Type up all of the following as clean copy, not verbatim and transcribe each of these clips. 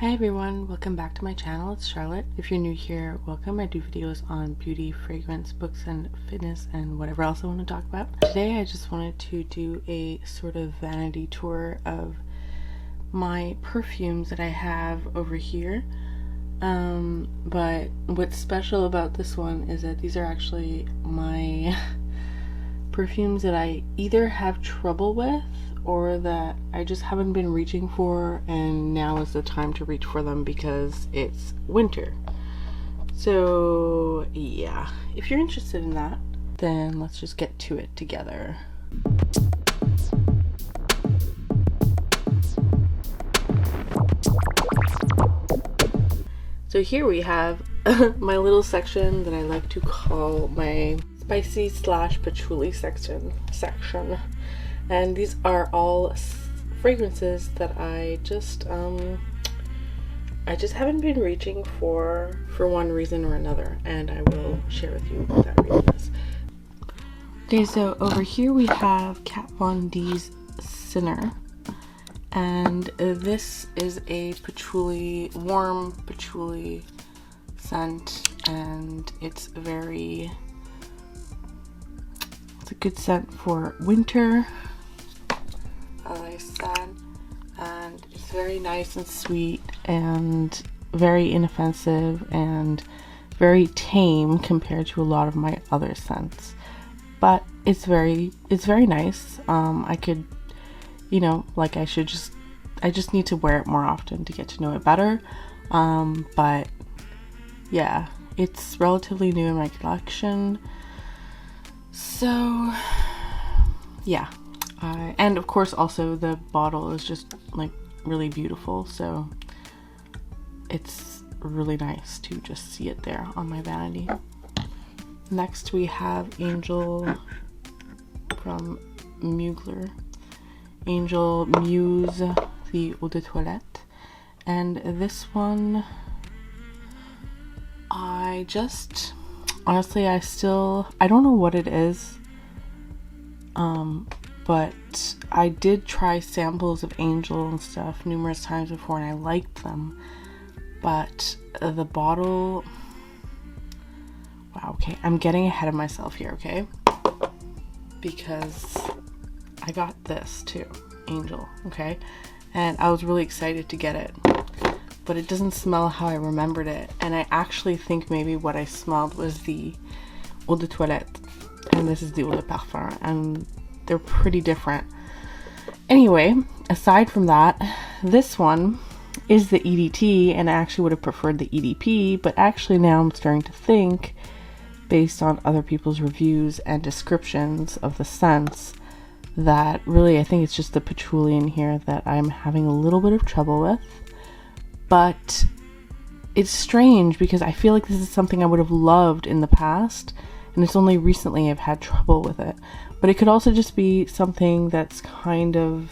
Hi everyone, welcome back to my channel. It's Charlotte. If you're new here, welcome. I do videos on beauty, fragrance, books, and fitness, and whatever else I want to talk about. Today I just wanted to do a sort of vanity tour of my perfumes that I have over here. But what's special about this one is that these are actually my perfumes that I either have trouble with or that I just haven't been reaching for, and now is the time to reach for them because it's winter. So yeah, if you're interested in that, then let's just get to it together. So here we have my little section that I like to call my spicy / patchouli section. And these are all fragrances that I just haven't been reaching for one reason or another, and I will share with you what that reason is. Okay, so over here we have Kat Von D's Sinner, and this is a patchouli, warm patchouli scent, and it's a good scent for winter, as I said, and it's very nice and sweet and very inoffensive and very tame compared to a lot of my other scents, but it's very nice. I could, I just need to wear it more often to get to know it better, but yeah, it's relatively new in my collection. So yeah, and of course also the bottle is just like really beautiful, so it's really nice to just see it there on my vanity. Next we have Angel from Mugler Angel Muse, the Eau de Toilette, and this one honestly, I don't know what it is, but I did try samples of Angel and stuff numerous times before and I liked them, but the bottle, wow, okay, I'm getting ahead of myself here, okay, because I got this too, Angel, okay, and I was really excited to get it, but it doesn't smell how I remembered it, and I actually think maybe what I smelled was the Eau de Toilette, and this is the Eau de Parfum, and they're pretty different. Anyway, aside from that, this one is the EDT, and I actually would have preferred the EDP, but actually now I'm starting to think, based on other people's reviews and descriptions of the scents, that really I think it's just the patchouli in here that I'm having a little bit of trouble with. But it's strange because I feel like this is something I would have loved in the past, and it's only recently I've had trouble with it. But it could also just be something that's kind of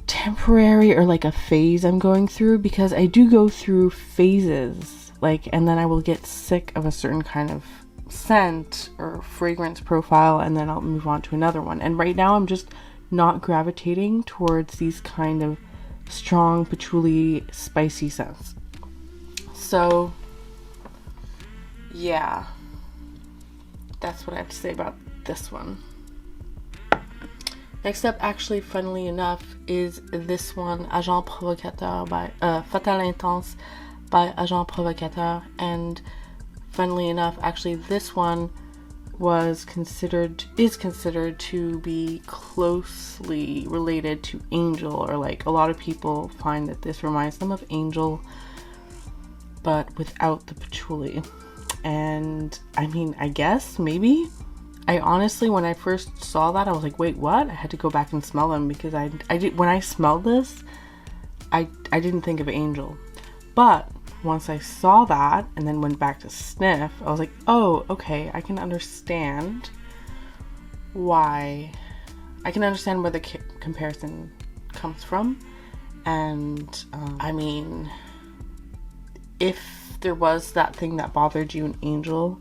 temporary or like a phase I'm going through, because I do go through phases, and then I will get sick of a certain kind of scent or fragrance profile and then I'll move on to another one. And right now I'm just not gravitating towards these kind of strong patchouli spicy scents. So yeah, that's what I have to say about this one. Next up, actually, funnily enough, is this one, Agent Provocateur by Fatale Intense by Agent Provocateur, and funnily enough, actually this one is considered to be closely related to Angel, or like a lot of people find that this reminds them of Angel but without the patchouli. And I mean, I guess maybe I honestly, when I first saw that, I was like, wait, what? I had to go back and smell them, because I did, when I smelled this, I didn't think of Angel, but once I saw that and then went back to sniff, I was like, oh, okay, I can understand where the comparison comes from. And I mean, if there was that thing that bothered you in Angel,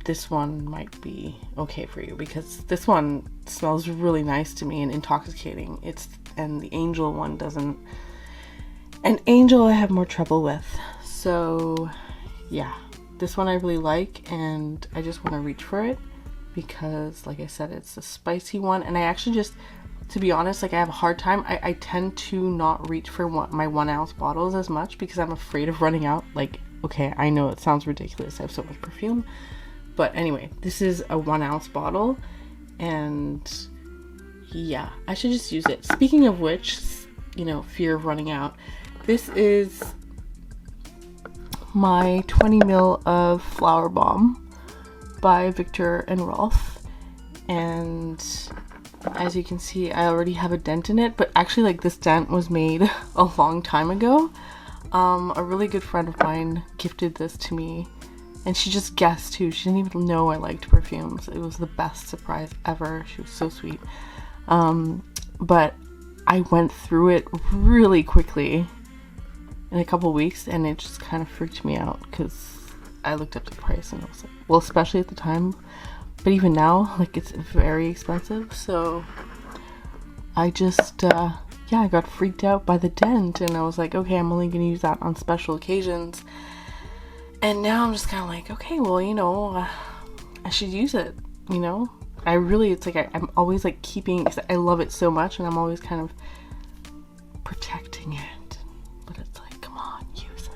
this one might be okay for you, because this one smells really nice to me and intoxicating. It's and the Angel one doesn't. And Angel I have more trouble with. So yeah, this one I really like, and I just want to reach for it because, like I said, it's a spicy one. And I actually just, to be honest, like I have a hard time. I tend to not reach for my 1 ounce bottles as much because I'm afraid of running out. Like, okay, I know it sounds ridiculous. I have so much perfume. But anyway, this is a 1 ounce bottle, and yeah, I should just use it. Speaking of which, you know, fear of running out. This is my 20 ml of Flowerbomb by Viktor and Rolf. And as you can see, I already have a dent in it, but actually like this dent was made a long time ago. A really good friend of mine gifted this to me, and she just guessed too. She didn't even know I liked perfumes. It was the best surprise ever. She was so sweet. But I went through it really quickly in a couple weeks, and it just kind of freaked me out because I looked up the price and I was like, well, especially at the time, but even now, like, it's very expensive. So I just yeah, I got freaked out by the dent, and I was like, okay, I'm only gonna use that on special occasions. And now I'm just kind of like, okay, well, you know, I should use it, you know. I really, it's like I'm always like keeping, I love it so much, and I'm always kind of protecting it, but it's like, come on, use it.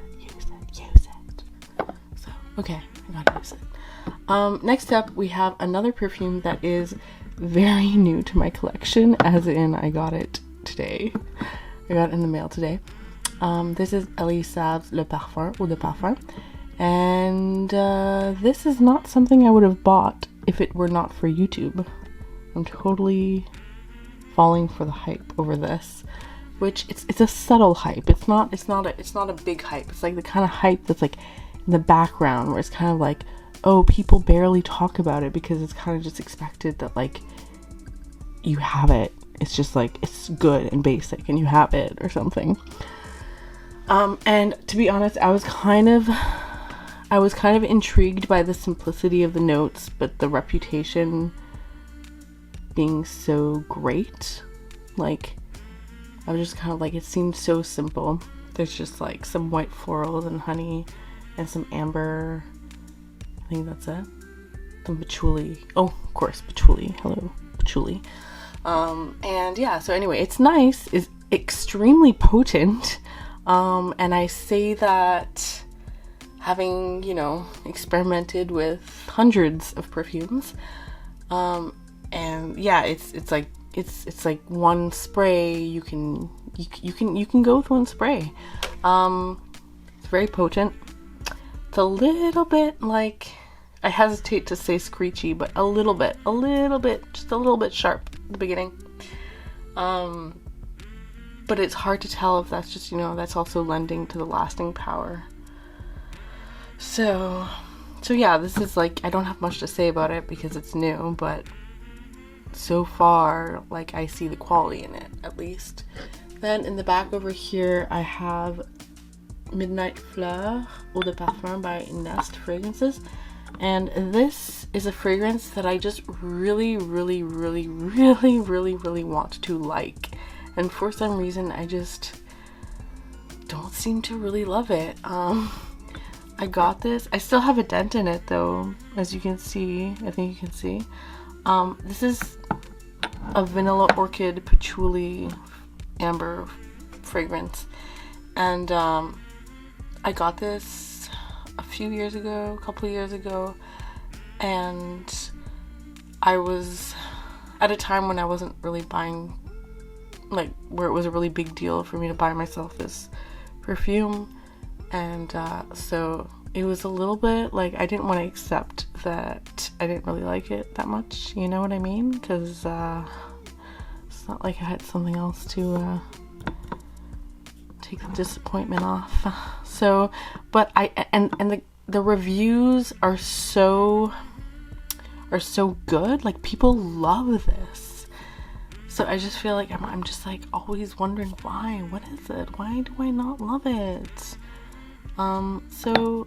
So okay, I gotta use it. Next up we have another perfume that is very new to my collection, as in I got it today. I got it in the mail today. This is Elie Saab's Le Parfum, or the Parfum, and this is not something I would have bought if it were not for YouTube. I'm totally falling for the hype over this, which it's a subtle hype. It's not a big hype. It's like the kind of hype that's like in the background, where it's kind of like, oh, people barely talk about it because it's kind of just expected that like you have it. It's just like, it's good and basic and you have it or something. And to be honest, I was kind of intrigued by the simplicity of the notes, but the reputation being so great. Like, I was just kind of like, it seemed so simple. There's just like some white florals and honey and some amber. I think that's it. Some patchouli. Oh, of course, patchouli. Hello, patchouli. And yeah, so anyway, it's nice. It's extremely potent. And I say that having, you know, experimented with hundreds of perfumes. And yeah, it's like one spray. You can go with one spray. It's very potent. It's a little bit like, I hesitate to say screechy, but a little bit, just a little bit sharp at the beginning. But it's hard to tell if that's just, you know, that's also lending to the lasting power. So yeah, this is like, I don't have much to say about it because it's new, but so far, like, I see the quality in it, at least. Then in the back over here, I have Midnight Fleur, Eau de Parfum by Nest Fragrances. And this is a fragrance that I just really want to like. And for some reason, I just don't seem to really love it. I got this. I still have a dent in it though, as you can see. I think you can see. This is a vanilla orchid patchouli amber fragrance. And I got this a couple years ago, and I was at a time when I wasn't really buying, like, where it was a really big deal for me to buy myself this perfume, and so it was a little bit like, I didn't want to accept that I didn't really like it that much, you know what I mean? Because it's not like I had something else to take the disappointment off. So, but the reviews are so good. Like, people love this. So I just feel like I'm just like always wondering why. What is it? Why do I not love it? So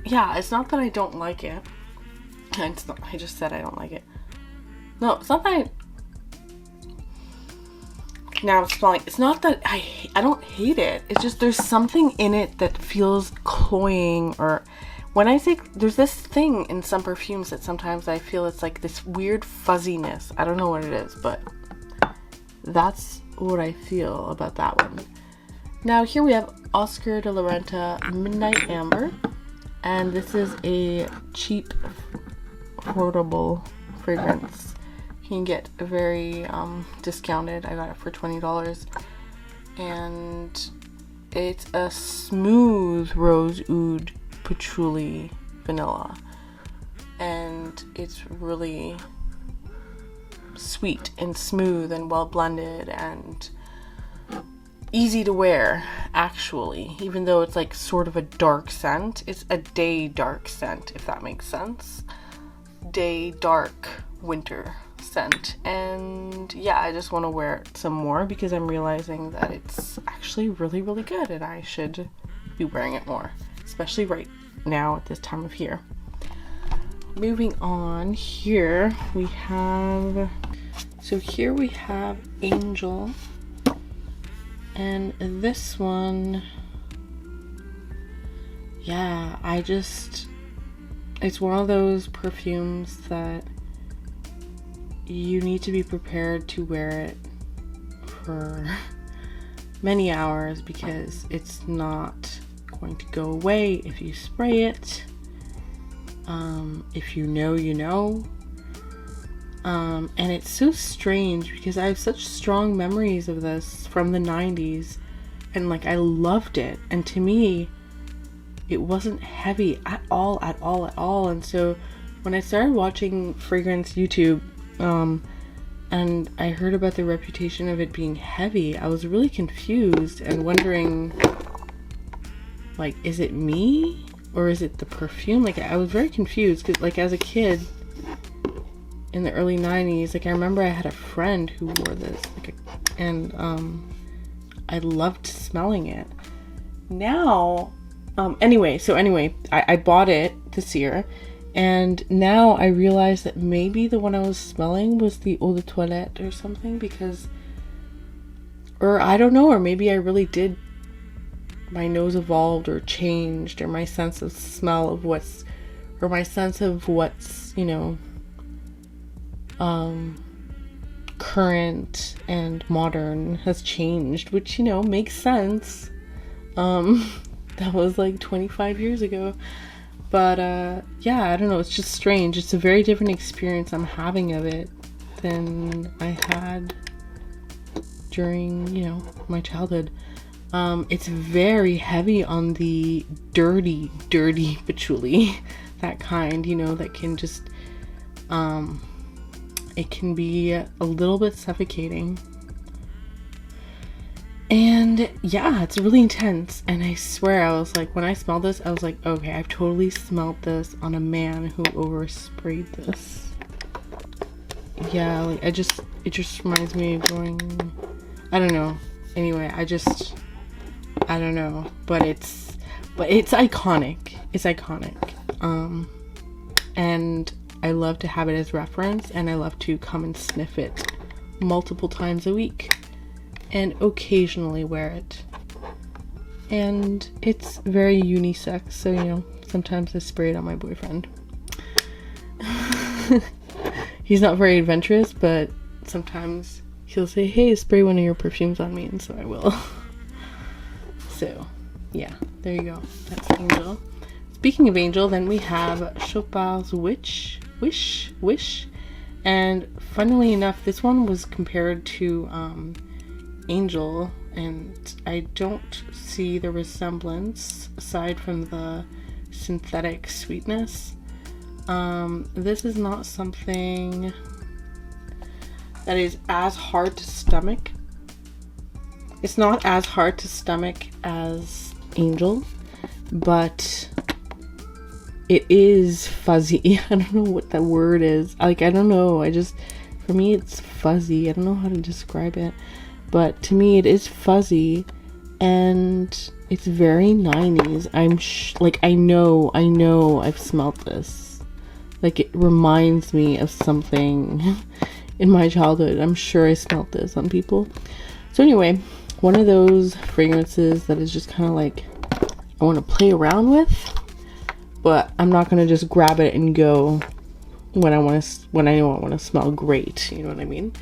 yeah, it's not that I don't like it. I just said I don't like it. No, it's not that now I'm smelling. It's not that I don't hate it. It's just there's something in it that feels cloying, or when I say there's this thing in some perfumes that sometimes I feel it's like this weird fuzziness. I don't know what it is, but that's what I feel about that one. Now here we have Oscar de la Renta Midnight Amber, and this is a cheap, affordable fragrance. You can get very discounted. I got it for $20, and it's a smooth rose oud patchouli vanilla, and it's really sweet and smooth and well blended and easy to wear, actually, even though it's like sort of a dark scent. It's a day dark scent, if that makes sense. Day dark winter scent. And yeah, I just want to wear it some more because I'm realizing that it's actually really, really good and I should be wearing it more, especially right now at this time of year. Moving on, here we have Angel, and this one, yeah, it's one of those perfumes that you need to be prepared to wear it for many hours because it's not going to go away if you spray it. If you know, you know. And it's so strange because I have such strong memories of this from the 90s, and like I loved it, and to me it wasn't heavy at all. And so when I started watching fragrance YouTube, and I heard about the reputation of it being heavy, I was really confused and wondering, like, is it me or is it the perfume? Like, I was very confused because, like, as a kid in the early 90s, like, I remember I had a friend who wore this, like, and I loved smelling it. Now, anyway, I bought it this year, and now I realize that maybe the one I was smelling was the eau de toilette or something, because, or I don't know, or maybe I really did, my nose evolved or changed, or my sense of smell of what's, or my sense of what's, you know, current and modern has changed, which, you know, makes sense. That was like 25 years ago. But yeah, I don't know, it's just strange. It's a very different experience I'm having of it than I had during, you know, my childhood. It's very heavy on the dirty patchouli, that kind, you know, that can just it can be a little bit suffocating. And yeah, it's really intense. And I swear, I was like, when I smelled this, I was like, okay, I've totally smelled this on a man who oversprayed this. Yeah, like, it just reminds me of going, I don't know. Anyway, I don't know, but it's iconic. It's iconic. And I love to have it as reference, and I love to come and sniff it multiple times a week and occasionally wear it. And it's very unisex, so, you know, sometimes I spray it on my boyfriend. He's not very adventurous, but sometimes he'll say, hey, spray one of your perfumes on me, and so I will. So, yeah, there you go. That's Angel. Speaking of Angel, then we have Chopard Wish. And funnily enough, this one was compared to Angel, and I don't see the resemblance aside from the synthetic sweetness. This is not something that is as hard to stomach. It's not as hard to stomach as Angel, but it is fuzzy. I don't know what that word is. Like, I don't know. For me, it's fuzzy. I don't know how to describe it. But to me, it is fuzzy. And it's very 90s. I know I've smelled this. Like, it reminds me of something in my childhood. I'm sure I smelled this on people. So anyway, one of those fragrances that is just kind of like I want to play around with, but I'm not going to just grab it and go when I know I want to smell great, you know what I mean?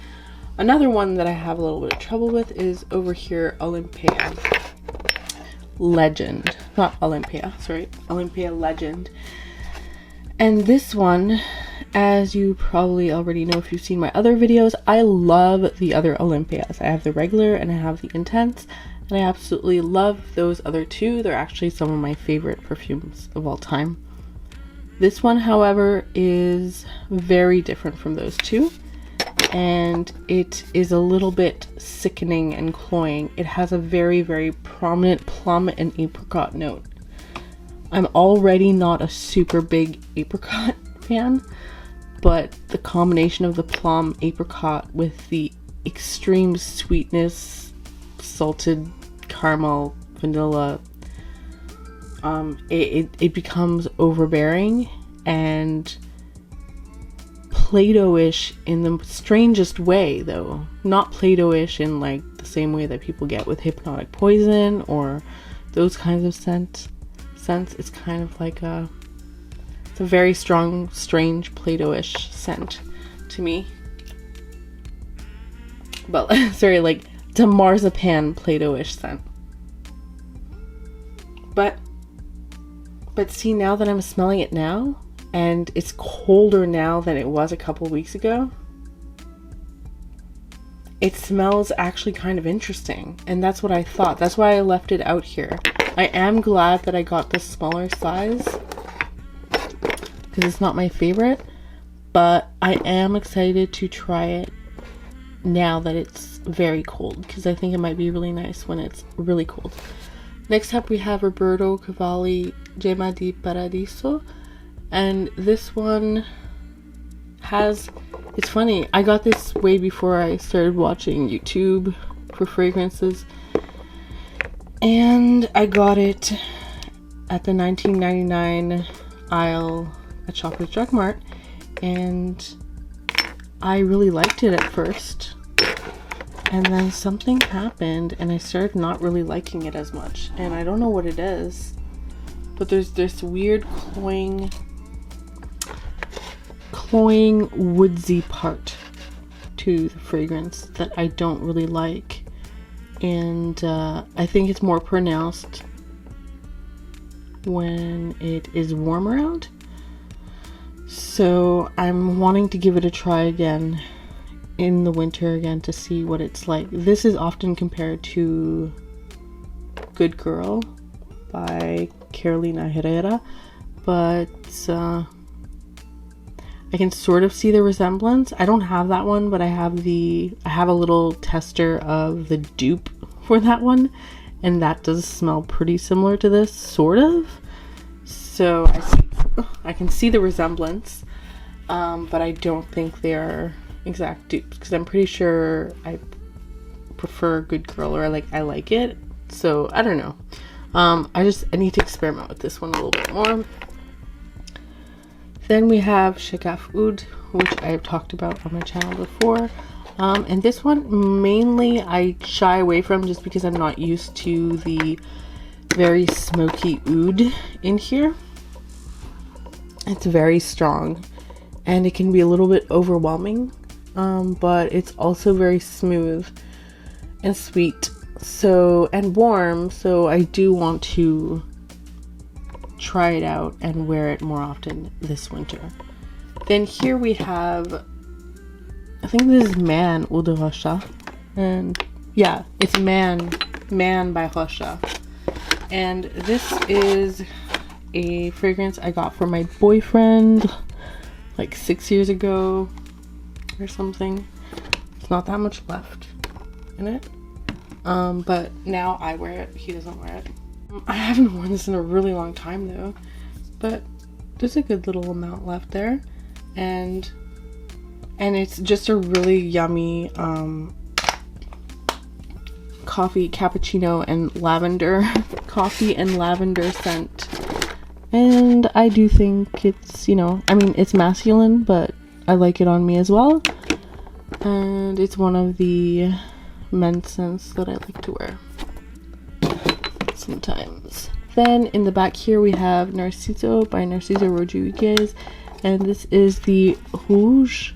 Another one that I have a little bit of trouble with is over here, Olympea Legend. Not Olympea, sorry, Olympea Legend. And this one, as you probably already know if you've seen my other videos, I love the other Olympeas. I have the regular and I have the intense, and I absolutely love those other two. They're actually some of my favorite perfumes of all time. This one, however, is very different from those two, and it is a little bit sickening and cloying. It has a very, very prominent plum and apricot note. I'm already not a super big apricot fan, but the combination of the plum apricot with the extreme sweetness, salted caramel, vanilla, it becomes overbearing and Play-Doh-ish in the strangest way, though. Not Play-Doh-ish in like the same way that people get with Hypnotic Poison or those kinds of scents. It's kind of like it's a very strong, strange Play-Doh-ish scent to me. But sorry, like it's a marzipan Play-Doh-ish scent. But see, now that I'm smelling it now, and it's colder now than it was a couple weeks ago, it smells actually kind of interesting, and that's what I thought. That's why I left it out here. I am glad that I got the smaller size because it's not my favorite, but I am excited to try it now that it's very cold, because I think it might be really nice when it's really cold. Next up we have Roberto, Cavalli, Gemma di Paradiso, and this one has, it's funny, I got this way before I started watching YouTube for fragrances, and I got it at the $19.99 aisle at Shoppers Drug Mart, and I really liked it at first, and then something happened and I started not really liking it as much, and I don't know what it is, but there's this weird cloying woodsy part to the fragrance that I don't really like, and I think it's more pronounced when it is warmer out. So I'm wanting to give it a try again in the winter again to see what it's like. This is often compared to Good Girl by Carolina Herrera, but I can sort of see the resemblance. I don't have that one, but I have a little tester of the dupe for that one, and that does smell pretty similar to this, sort of. So I can see the resemblance, but I don't think they are exact dupes, because I'm pretty sure I prefer Good Girl, or I like it. So I don't know. I need to experiment with this one a little bit more. Then we have Shaghaf Oud, which I have talked about on my channel before. And this one mainly I shy away from just because I'm not used to the very smoky oud in here. It's very strong and it can be a little bit overwhelming, but it's also very smooth and sweet, and warm, so I do want to try it out and wear it more often this winter. Then here we have, I think this is Man Eau de Rochas, and yeah, it's Man by Rochas, and this is a fragrance I got for my boyfriend like 6 years ago or something. It's not that much left in it, but now I wear it, he doesn't wear it. I haven't worn this in a really long time though, but there's a good little amount left there, and it's just a really yummy coffee, cappuccino and lavender coffee and lavender scent. And I do think it's, it's masculine, but I like it on me as well. And it's one of the men's scents that I like to wear sometimes. Then in the back here we have Narciso by Narciso Rodriguez, and this is the Rouge,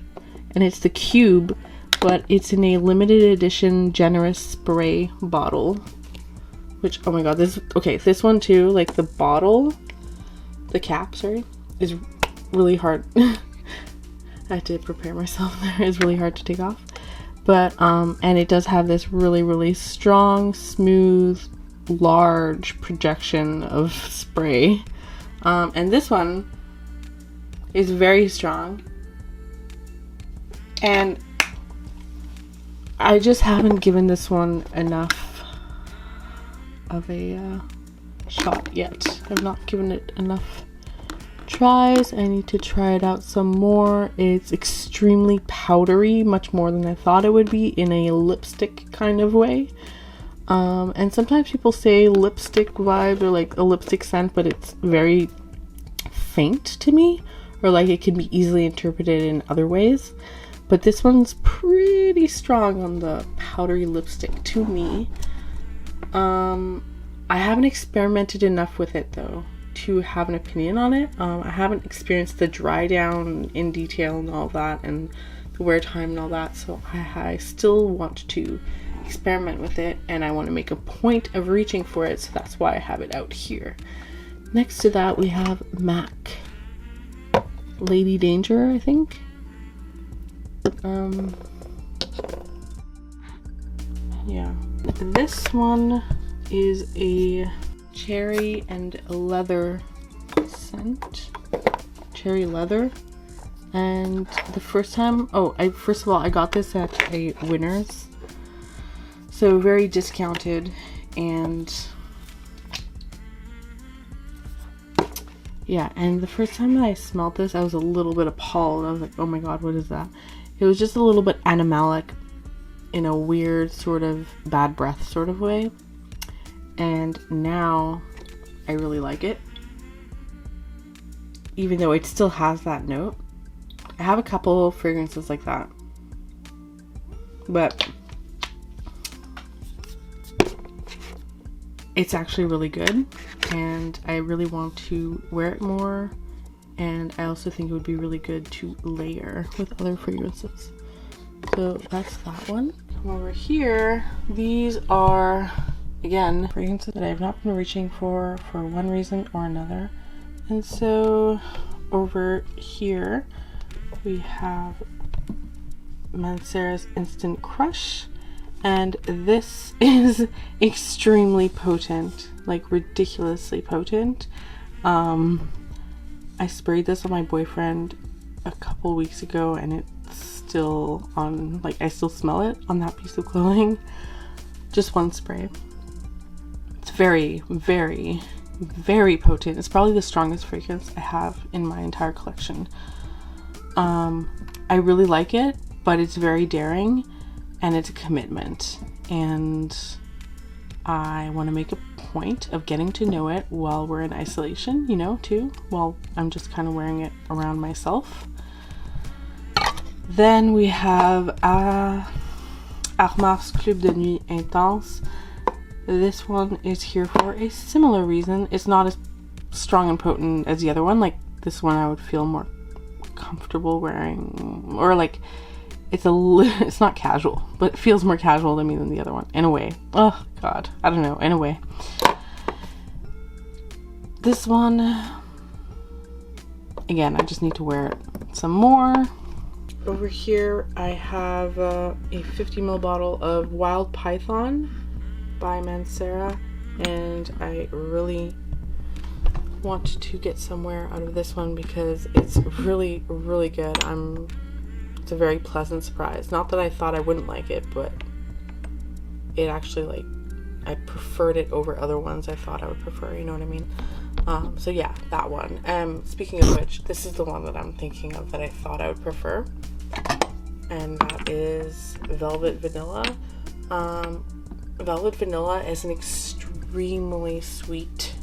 and it's the cube, but it's in a limited edition generous spray bottle, which, oh my god, this one too, like the bottle, the cap, sorry, is really hard. I had to prepare myself there. It's really hard to take off, but and it does have this really strong, smooth, large projection of spray, and this one is very strong, and I just haven't given this one enough of a shot yet. I've not given it enough tries. I need to try it out some more. It's extremely powdery, much more than I thought it would be, in a lipstick kind of way. And sometimes people say lipstick vibe or like a lipstick scent, but it's very faint to me, or like it can be easily interpreted in other ways. But this one's pretty strong on the powdery lipstick to me. I haven't experimented enough with it though to have an opinion on it. I haven't experienced the dry down in detail and all that, and the wear time and all that, so I still want to experiment with it, and I want to make a point of reaching for it, so that's why I have it out here. Next to that we have MAC Lady Danger, I think. Yeah, this one is a cherry and leather scent, cherry leather. And the first time, first of all, I got this at a Winners, so very discounted, and yeah, and the first time that I smelled this, I was a little bit appalled. I was like, oh my god, what is that? It was just a little bit animalic in a weird sort of bad breath sort of way, and now I really like it, even though it still has that note. I have a couple fragrances like that, but it's actually really good, and I really want to wear it more, and I also think it would be really good to layer with other fragrances. So that's that one. Come over here, these are, again, fragrances that I've not been reaching for one reason or another. And so over here we have Mancera's Instant Crush, and this is extremely potent, like ridiculously potent. I sprayed this on my boyfriend a couple weeks ago, and it's still on, like, I still smell it on that piece of clothing. Just one spray. It's very potent. It's probably the strongest fragrance I have in my entire collection. I really like it, but it's very daring, and it's a commitment, and I want to make a point of getting to know it while we're in isolation, you know, too, while I'm just kind of wearing it around myself. Then we have Armaf's Club de Nuit Intense. This one is here for a similar reason. It's not as strong and potent as the other one. Like, this one I would feel more comfortable wearing, or like, it's not casual, but it feels more casual to me than the other one, in a way. Oh god, I don't know, in a way. This one, again, I just need to wear it some more. Over here I have a 50 ml bottle of Wild Python by Mancera, and I really want to get somewhere out of this one because it's really good. It's a very pleasant surprise. Not that I thought I wouldn't like it, but it actually, like, I preferred it over other ones I thought I would prefer, you know what I mean? So yeah, that one. Speaking of which, this is the one that I'm thinking of that I thought I would prefer, and that is Velvet Vanilla. Velvet Vanilla is an extremely sweet,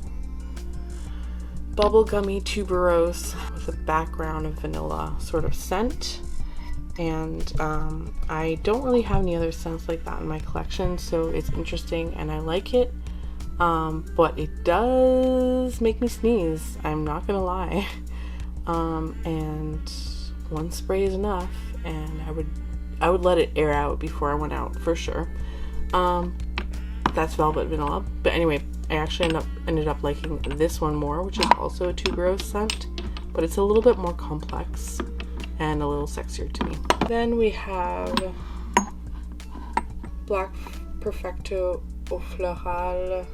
bubblegummy tuberose with a background of vanilla sort of scent. and I don't really have any other scents like that in my collection, so it's interesting and I like it, but it does make me sneeze, I'm not gonna lie. And one spray is enough, and I would let it air out before I went out for sure. That's Velvet Vanilla, but anyway, I actually ended up liking this one more, which is also a tuberose scent, but it's a little bit more complex and a little sexier to me. Then we have Black Perfecto Eau Florale,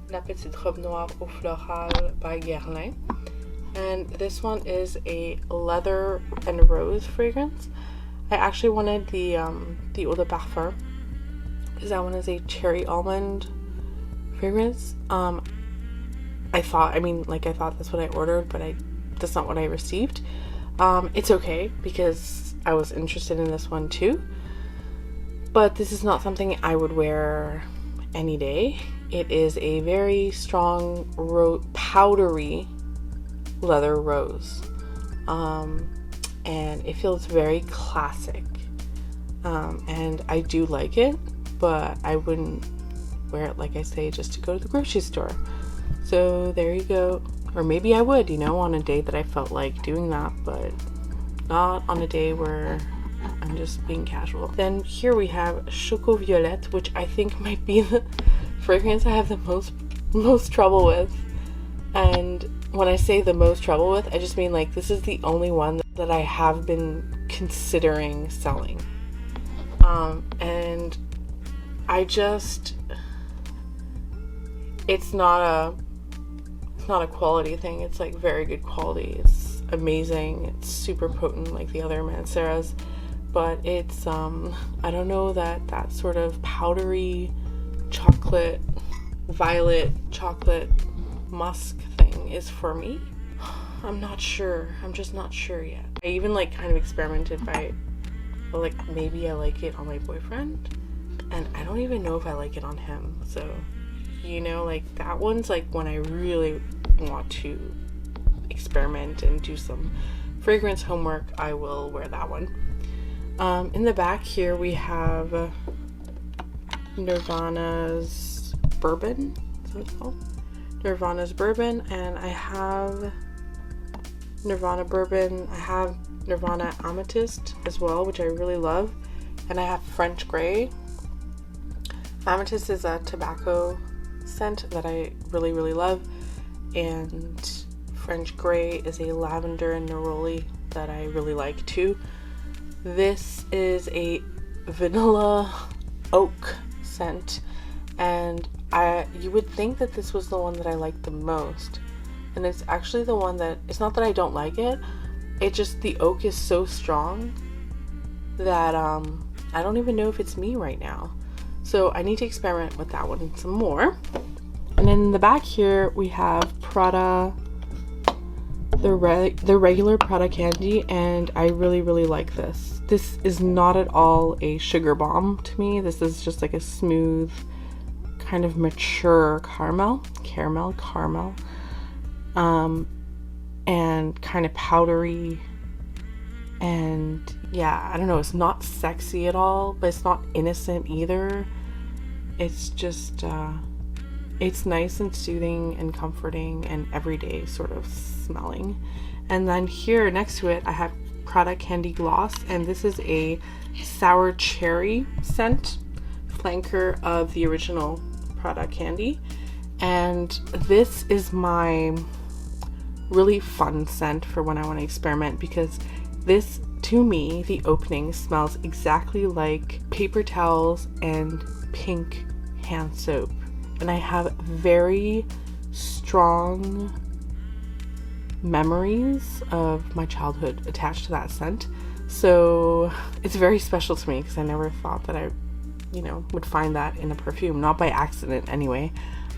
La Petite Robe Noire Eau Florale by Guerlain. And this one is a leather and rose fragrance. I actually wanted the Eau de Parfum, because that one is a cherry almond fragrance. I thought that's what I ordered, but that's not what I received. It's okay, because I was interested in this one too, but this is not something I would wear any day. It is a very strong powdery leather rose, and it feels very classic, and I do like it, but I wouldn't wear it, like I say, just to go to the grocery store. So there you go. Or maybe I would, on a day that I felt like doing that, but not on a day where I'm just being casual. Then here we have Choco Violette, which I think might be the fragrance I have the most trouble with. And when I say the most trouble with, I just mean like this is the only one that I have been considering selling. And I just, it's not a quality thing. It's like very good quality. It's amazing. It's super potent like the other Manceras, but it's I don't know, that sort of powdery chocolate, violet chocolate musk thing is for me. I'm not sure. I'm just not sure yet. I even like kind of experimented by like maybe I like it on my boyfriend, and I don't even know if I like it on him. So like that one's like when I really want to experiment and do some fragrance homework, I will wear that one. In the back here we have Nirvana's Bourbon. Is that what it's called? Nirvana's Bourbon, and I have Nirvana Bourbon. I have Nirvana Amethyst as well, which I really love, and I have French Grey. Amethyst is a tobacco scent that I really, really love, and French Grey is a lavender and neroli that I really like too. This is a vanilla oak scent, and you would think that this was the one that I liked the most, and it's actually the one that, it's not that I don't like it, it just, the oak is so strong that I don't even know if it's me right now. So I need to experiment with that one some more. And in the back here we have Prada, the regular Prada Candy, and I really, really like this. This is not at all a sugar bomb to me. This is just like a smooth, kind of mature caramel, and kind of powdery, and yeah, I don't know, it's not sexy at all, but it's not innocent either. It's just it's nice and soothing and comforting and everyday sort of smelling. And then here next to it I have Prada Candy Gloss, and this is a sour cherry scent, flanker of the original Prada Candy, and this is my really fun scent for when I want to experiment, because this, to me, the opening smells exactly like paper towels and pink hand soap, and I have very strong memories of my childhood attached to that scent, so it's very special to me because I never thought that I would find that in a perfume, not by accident anyway.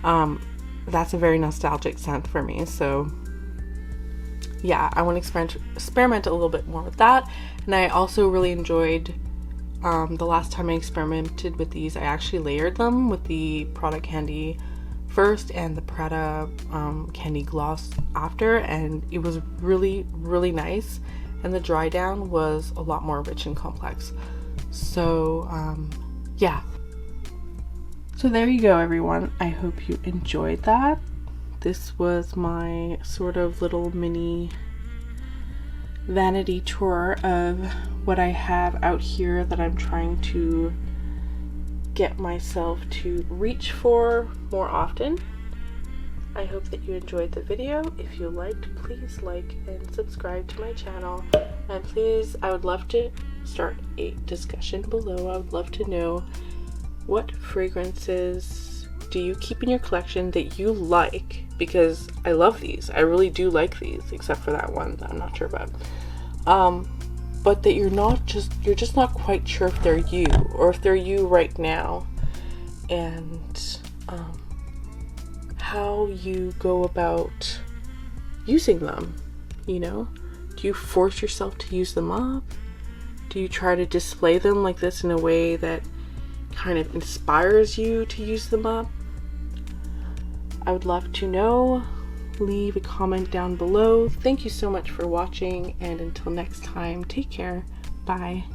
That's a very nostalgic scent for me, so yeah, I want to experiment a little bit more with that. And I also really enjoyed the last time I experimented with these, I actually layered them with the Prada Candy first and the Prada Candy Gloss after, and it was really, really nice. and the dry down was a lot more rich and complex. So yeah. So there you go, everyone. I hope you enjoyed that. This was my sort of little mini vanity tour of what I have out here that I'm trying to get myself to reach for more often. I hope that you enjoyed the video. If you liked, please like and subscribe to my channel. And please, I would love to start a discussion below. I would love to know, what fragrances do you keep in your collection that you like? Because I love these. I really do like these, except for that one that I'm not sure about. But that you're just not quite sure if they're you, or if they're you right now. And how you go about using them, you know? Do you force yourself to use them up? Do you try to display them like this in a way that kind of inspires you to use them up? I would love to know. Leave a comment down below. Thank you so much for watching, and until next time, take care. Bye.